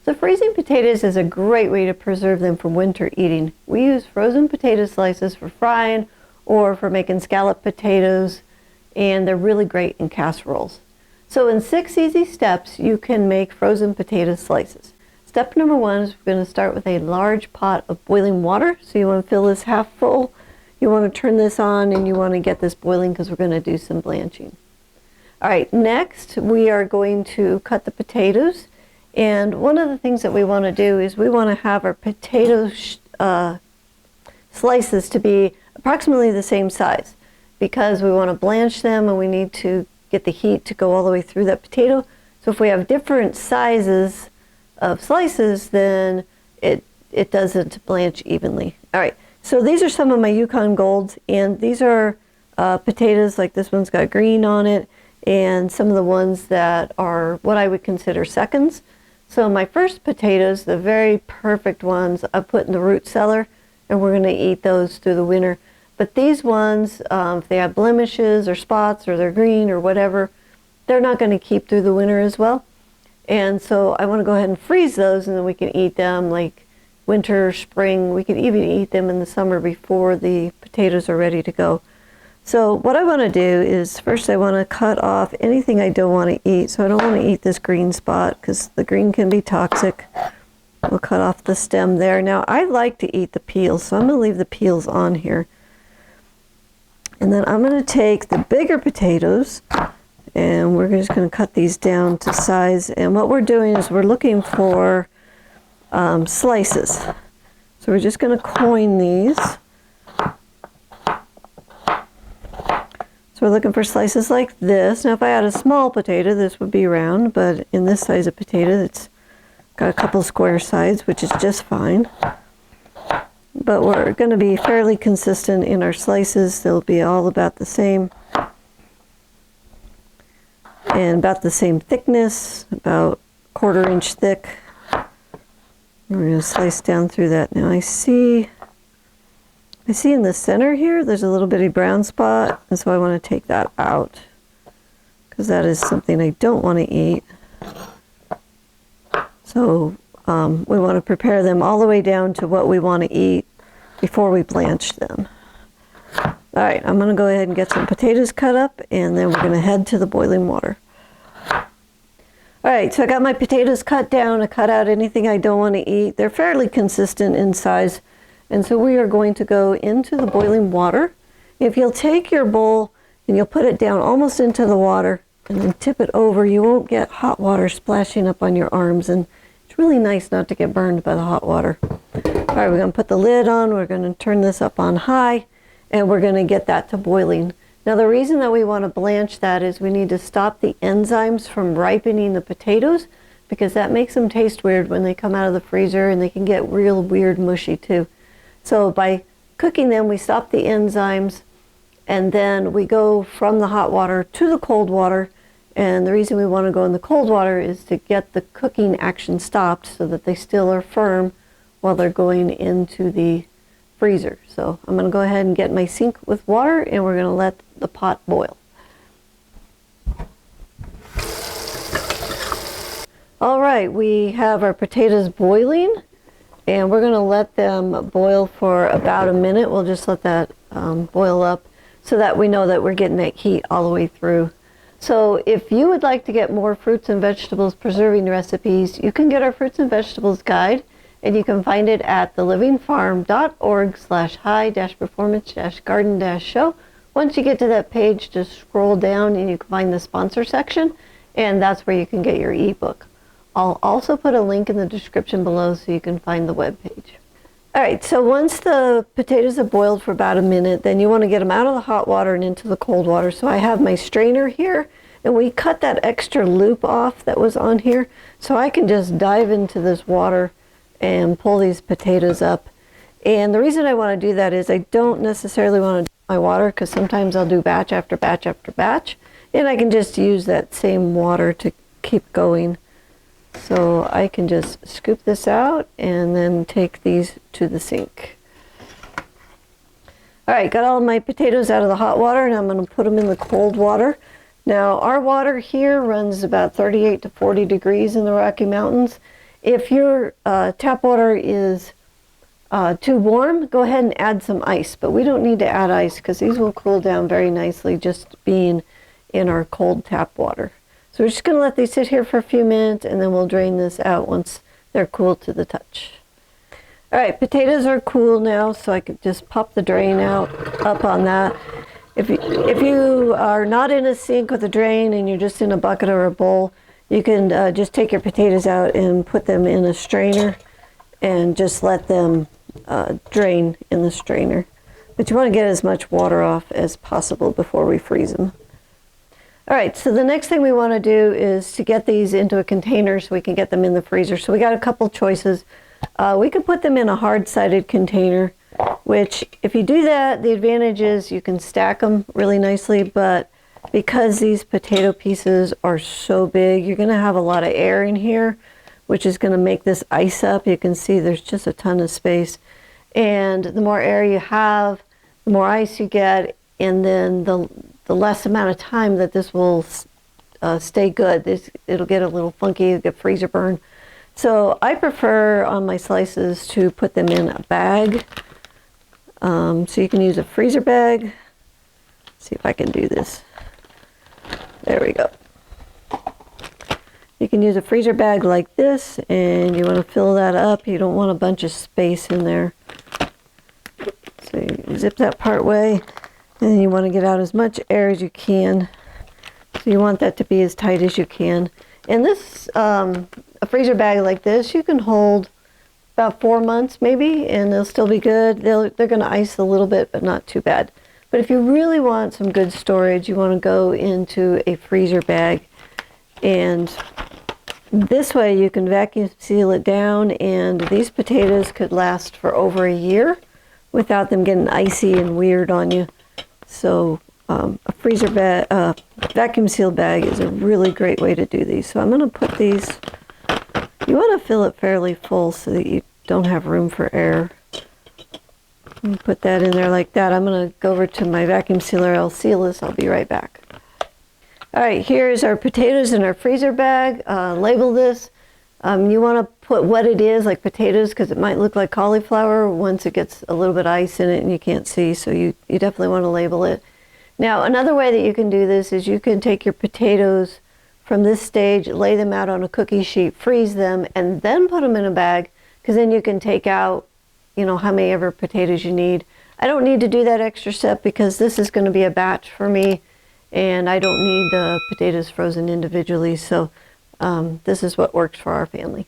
So freezing potatoes is a great way to preserve them for winter eating. We use frozen potato slices for frying or for making scalloped potatoes, and they're really great in casseroles. So in 6 easy steps, you can make frozen potato slices. Step number 1 is we're going to start with a large pot of boiling water. So you want to fill this half full. You want to turn this on and you want to get this boiling because we're going to do some blanching. All right, next we are going to cut the potatoes. And one of the things that we want to do is we want to have our potato slices to be approximately the same size, because we want to blanch them and we need to get the heat to go all the way through that potato. So if we have different sizes of slices, then it doesn't blanch evenly. All right, so these are some of my Yukon Golds, and these are potatoes, like this one's got green on it, and some of the ones that are what I would consider seconds. So my first potatoes, the very perfect ones, I put in the root cellar, and we're going to eat those through the winter. But these ones, if they have blemishes or spots or they're green or whatever, they're not going to keep through the winter as well. And so I want to go ahead and freeze those, and then we can eat them like winter, spring. We can even eat them in the summer before the potatoes are ready to go. So what I want to do is first I want to cut off anything I don't want to eat. So I don't want to eat this green spot because the green can be toxic. We'll cut off the stem there. Now I like to eat the peels, so I'm going to leave the peels on here. And then I'm going to take the bigger potatoes and we're just going to cut these down to size. And what we're doing is we're looking for slices. So we're just going to coin these. So we're looking for slices like this. Now if I had a small potato, this would be round, but in this size of potato, it's got a couple square sides, which is just fine. But we're going to be fairly consistent in our slices. They'll be all about the same and about the same thickness, about 1/4 inch thick. We're going to slice down through that. Now I see in the center here, there's a little bitty brown spot, and so I want to take that out because that is something I don't want to eat. So we want to prepare them all the way down to what we want to eat before we blanch them. All right, I'm going to go ahead and get some potatoes cut up, and then we're going to head to the boiling water. All right, so I got my potatoes cut down. I cut out anything I don't want to eat. They're fairly consistent in size. And so we are going to go into the boiling water. If you'll take your bowl and you'll put it down almost into the water and then tip it over, you won't get hot water splashing up on your arms. And it's really nice not to get burned by the hot water. All right, we're going to put the lid on. We're going to turn this up on high, and we're going to get that to boiling. Now the reason that we want to blanch that is we need to stop the enzymes from ripening the potatoes, because that makes them taste weird when they come out of the freezer, and they can get real weird mushy too. So by cooking them, we stop the enzymes, and then we go from the hot water to the cold water. And the reason we want to go in the cold water is to get the cooking action stopped so that they still are firm while they're going into the freezer. So I'm going to go ahead and get my sink with water, and we're going to let the pot boil. All right, we have our potatoes boiling. And we're going to let them boil for about a minute. We'll just let that boil up so that we know that we're getting that heat all the way through. So if you would like to get more fruits and vegetables preserving recipes, you can get our fruits and vegetables guide, and you can find it at thelivingfarm.org/high-performance-garden-show. Once you get to that page, just scroll down and you can find the sponsor section, and that's where you can get your ebook. I'll also put a link in the description below so you can find the web page. All right, so once the potatoes have boiled for about a minute, then you want to get them out of the hot water and into the cold water. So I have my strainer here, and we cut that extra loop off that was on here, so I can just dive into this water and pull these potatoes up. And the reason I want to do that is I don't necessarily want to do my water, because sometimes I'll do batch after batch after batch, and I can just use that same water to keep going. So I can just scoop this out and then take these to the sink. All right, got all my potatoes out of the hot water, and I'm going to put them in the cold water. Now our water here runs about 38 to 40 degrees in the Rocky Mountains, If your tap water is too warm, go ahead and add some ice, but we don't need to add ice because these will cool down very nicely just being in our cold tap water. So we're just going to let these sit here for a few minutes, and then we'll drain this out once they're cool to the touch. All right, potatoes are cool now, so I could just pop the drain out up on that. If you are not in a sink with a drain and you're just in a bucket or a bowl, you can just take your potatoes out and put them in a strainer and just let them drain in the strainer. But you want to get as much water off as possible before we freeze them. All right, so the next thing we want to do is to get these into a container so we can get them in the freezer. So we got a couple choices. We could put them in a hard-sided container, which if you do that, the advantage is you can stack them really nicely, but because these potato pieces are so big, you're going to have a lot of air in here, which is going to make this ice up. You can see there's just a ton of space. And the more air you have, the more ice you get, and then the less amount of time that this will stay good. It'll get a little funky, it'll get freezer burn. So I prefer on my slices to put them in a bag. So you can use a freezer bag. Let's see if I can do this. There we go. You can use a freezer bag like this, and you want to fill that up. You don't want a bunch of space in there. So you zip that part way, and then you want to get out as much air as you can. So you want that to be as tight as you can. And this, a freezer bag like this, you can hold about 4 months maybe, and they'll still be good. They're going to ice a little bit, but not too bad. But if you really want some good storage, you want to go into a freezer bag, and this way you can vacuum seal it down, and these potatoes could last for over a year without them getting icy and weird on you. So a freezer bag, vacuum seal bag is a really great way to do these. So I'm going to put these, you want to fill it fairly full so that you don't have room for air. Put that in there like that. I'm going to go over to my vacuum sealer. I'll seal this. I'll be right back. All right, here's our potatoes in our freezer bag. Label this. You want to put what it is, like potatoes, because it might look like cauliflower once it gets a little bit of ice in it and you can't see, so you definitely want to label it. Now, another way that you can do this is you can take your potatoes from this stage, lay them out on a cookie sheet, freeze them, and then put them in a bag, because then you can take out, how many ever potatoes you need. I don't need to do that extra step because this is going to be a batch for me, and I don't need the potatoes frozen individually, so this is what works for our family.